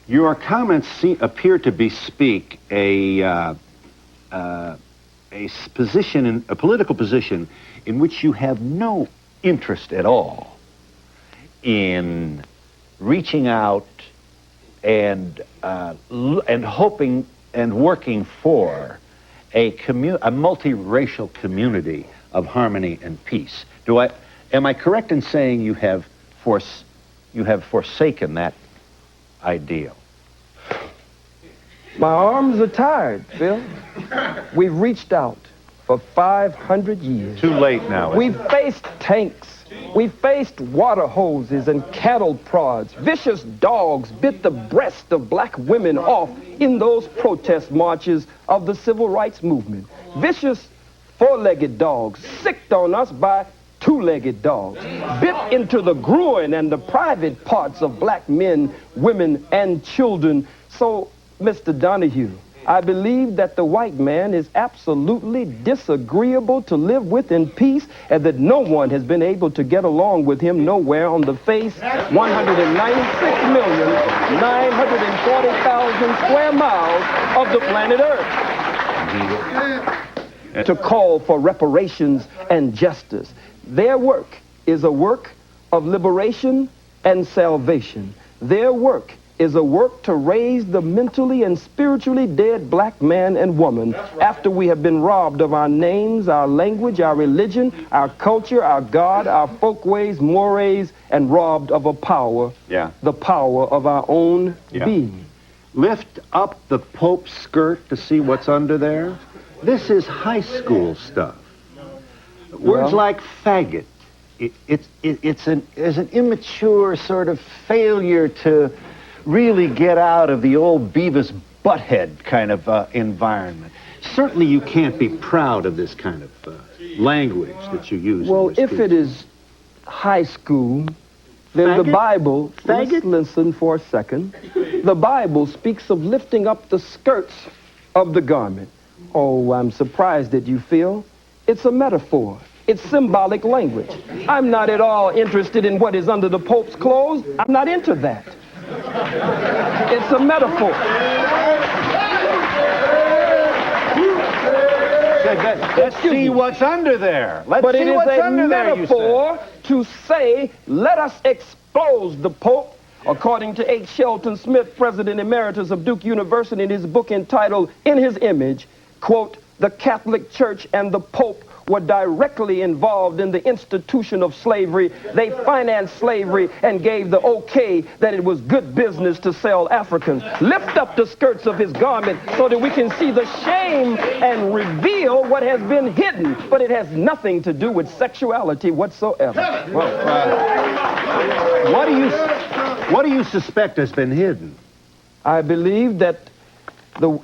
Your comments appear to bespeak a political position in which you have no interest at all in reaching out and hoping and working for a multiracial community of harmony and peace. Am I correct in saying you have forsaken that ideal? My arms are tired, Phil. We've reached out for 500 years. Too late now. We've faced tanks. We faced water hoses and cattle prods. Vicious dogs bit the breast of black women off in those protest marches of the civil rights movement. Vicious four-legged dogs sicked on us by two-legged dogs, bit into the groin and the private parts of black men, women, and children. So, Mr. Donahue, I believe that the white man is absolutely disagreeable to live with in peace, and that no one has been able to get along with him nowhere on the face 196,940,000 square miles of the planet Earth. To call for reparations and justice. Their work is a work of liberation and salvation. Their work is a work to raise the mentally and spiritually dead black man and woman after we have been robbed of our names, our language, our religion, our culture, our God, our folkways, mores, and robbed of a power, the power of our own being. Lift up the Pope's skirt to see what's under there. This is high school stuff. Words like faggot. It's an immature sort of failure to really get out of the old Beavis Butthead kind of environment. Certainly you can't be proud of this kind of language that you use. Well, if it is high school, then faggot? The Bible, Faggot? listen for a second, the Bible speaks of lifting up the skirts of the garment. Oh, I'm surprised that you feel. It's a metaphor. It's symbolic language. I'm not at all interested in what is under the Pope's clothes. I'm not into that. It's a metaphor. Let's see what's under there. But it is a metaphor to say, let us expose the Pope. According to H. Shelton Smith, President Emeritus of Duke University, in his book entitled In His Image, quote, the Catholic Church and the Pope were directly involved in the institution of slavery. They financed slavery and gave the okay that it was good business to sell Africans. Lift up the skirts of his garment so that we can see the shame and reveal what has been hidden. But it has nothing to do with sexuality whatsoever. Well, what do you suspect has been hidden? I believe that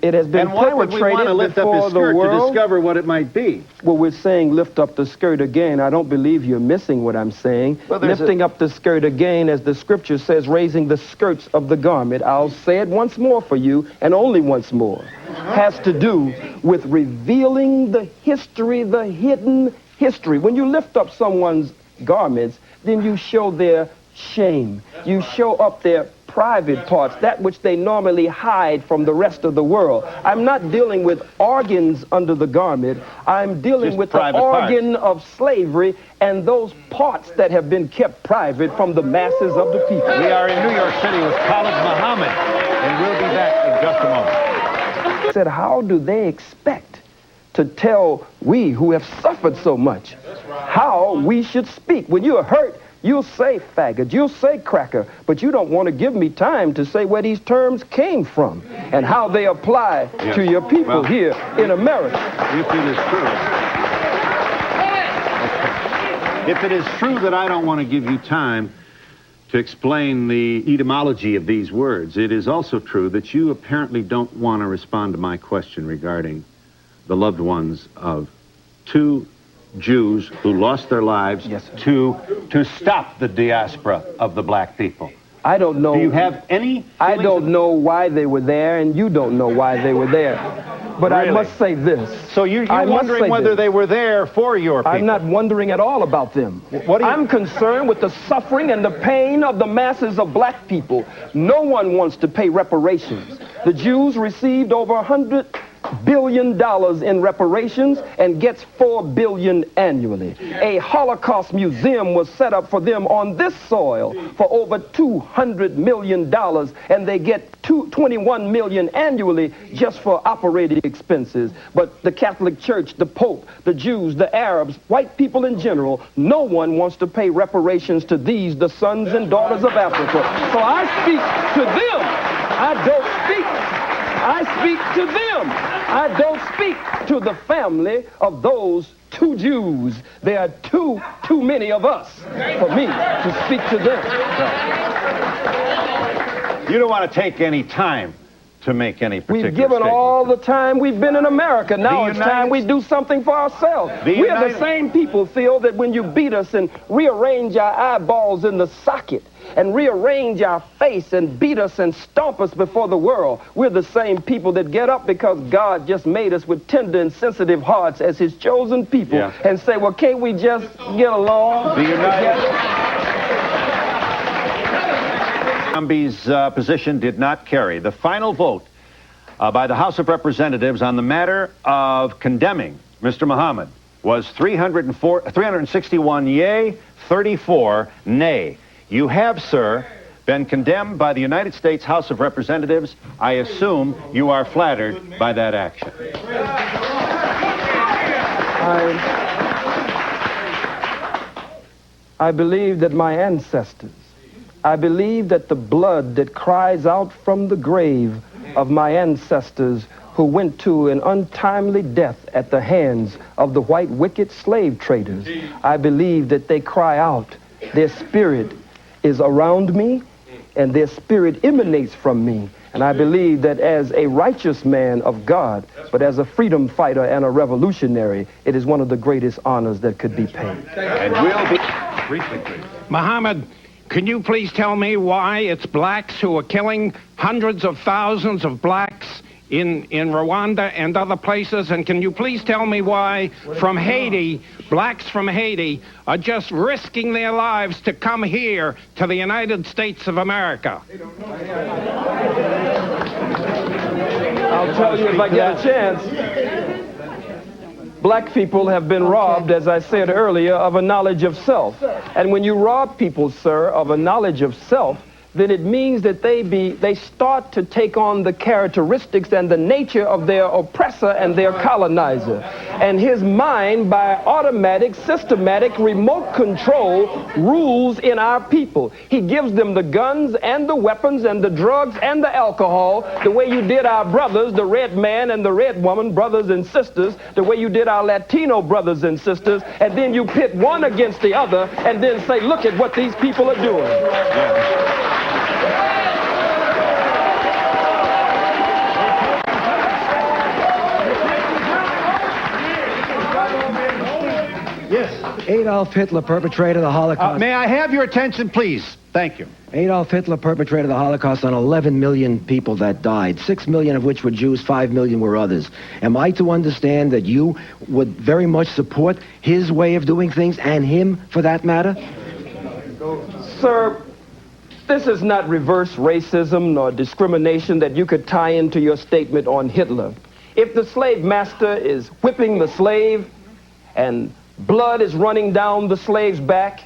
it has been perpetrated. And why would we want to lift up his skirt to discover what it might be? Well, we're saying lift up the skirt again. I don't believe you're missing what I'm saying. Well, lifting up the skirt again, as the scripture says, raising the skirts of the garment. I'll say it once more for you, and only once more. Has to do with revealing the history, the hidden history. When you lift up someone's garments, then you show their shame. You show up their private parts, that which they normally hide from the rest of the world. I'm not dealing with organs under the garment. I'm dealing with the organ of slavery and those parts that have been kept private from the masses of the people. We are in New York City with Khallid Muhammad, and we'll be back in just a moment. I said, how do they expect to tell we who have suffered so much how we should speak? When you're hurt, you'll say faggot, you'll say cracker, but you don't want to give me time to say where these terms came from and how they apply to your people here in America. If it is true that I don't want to give you time to explain the etymology of these words, it is also true that you apparently don't want to respond to my question regarding the loved ones of two Jews who lost their lives to stop the diaspora of the black people. I don't know. Do you have any? I don't know why they were there, and you don't know why they were there. But really? I must say this. So you're wondering whether they were there for your people? I'm not wondering at all about them. I'm concerned with the suffering and the pain of the masses of black people. No one wants to pay reparations. The Jews received over $100 billion in reparations and gets $4 billion annually. A Holocaust museum was set up for them on this soil for over $200 million, and they get $21 million annually just for operating expenses. But the Catholic Church, the Pope, the Jews, the Arabs, white people in general, no one wants to pay reparations to these, the sons and daughters of Africa. So I speak to them. I speak to them. I don't speak to the family of those two Jews. There are too many of us for me to speak to them. You don't want to take any time to make any particular We've given statement. all the time we've been in America. Now it's time we do something for ourselves. We are the same people, Phil, that when you beat us and rearrange our eyeballs in the socket and rearrange our face and beat us and stomp us before the world, we're the same people that get up because God just made us with tender and sensitive hearts as his chosen people and say, well, can't we just get along? The United Zambi's position did not carry. The final vote by the House of Representatives on the matter of condemning Mr. Muhammad was 361 yea, 34 nay. You have, sir, been condemned by the United States House of Representatives. I assume you are flattered by that action. I believe that my ancestors, I believe that the blood that cries out from the grave of my ancestors who went to an untimely death at the hands of the white wicked slave traders, I believe that they cry out. Their spirit is around me, and their spirit emanates from me. And I believe that as a righteous man of God, but as a freedom fighter and a revolutionary, it is one of the greatest honors that could be paid. And we'll be briefly, please. Muhammad, can you please tell me why it's blacks who are killing hundreds of thousands of blacks in Rwanda and other places? And can you please tell me why from Haiti, blacks from Haiti are just risking their lives to come here to the United States of America? I'll tell you if I get a chance. Black people have been robbed, as I said earlier, of a knowledge of self. And when you rob people, sir, of a knowledge of self, then it means that they start to take on the characteristics and the nature of their oppressor and their colonizer. And his mind, by automatic, systematic, remote control, rules in our people. He gives them the guns and the weapons and the drugs and the alcohol, the way you did our brothers, the red man and the red woman, brothers and sisters, the way you did our Latino brothers and sisters, and then you pit one against the other and then say, look at what these people are doing. Yeah. Yes. Adolf Hitler perpetrated the Holocaust. May I have your attention, please? Thank you. Adolf Hitler perpetrated the Holocaust on 11 million people that died, 6 million of which were Jews, 5 million were others. Am I to understand that you would very much support his way of doing things, and him for that matter? Sir, this is not reverse racism nor discrimination that you could tie into your statement on Hitler. If the slave master is whipping the slave and blood is running down the slave's back,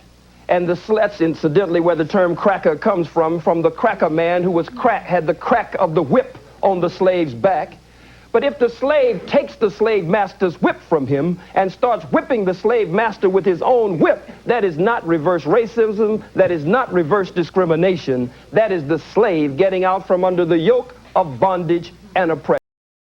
and that's incidentally where the term cracker comes from the cracker man who was had the crack of the whip on the slave's back. But if the slave takes the slave master's whip from him and starts whipping the slave master with his own whip, that is not reverse racism, that is not reverse discrimination, that is the slave getting out from under the yoke of bondage and oppression.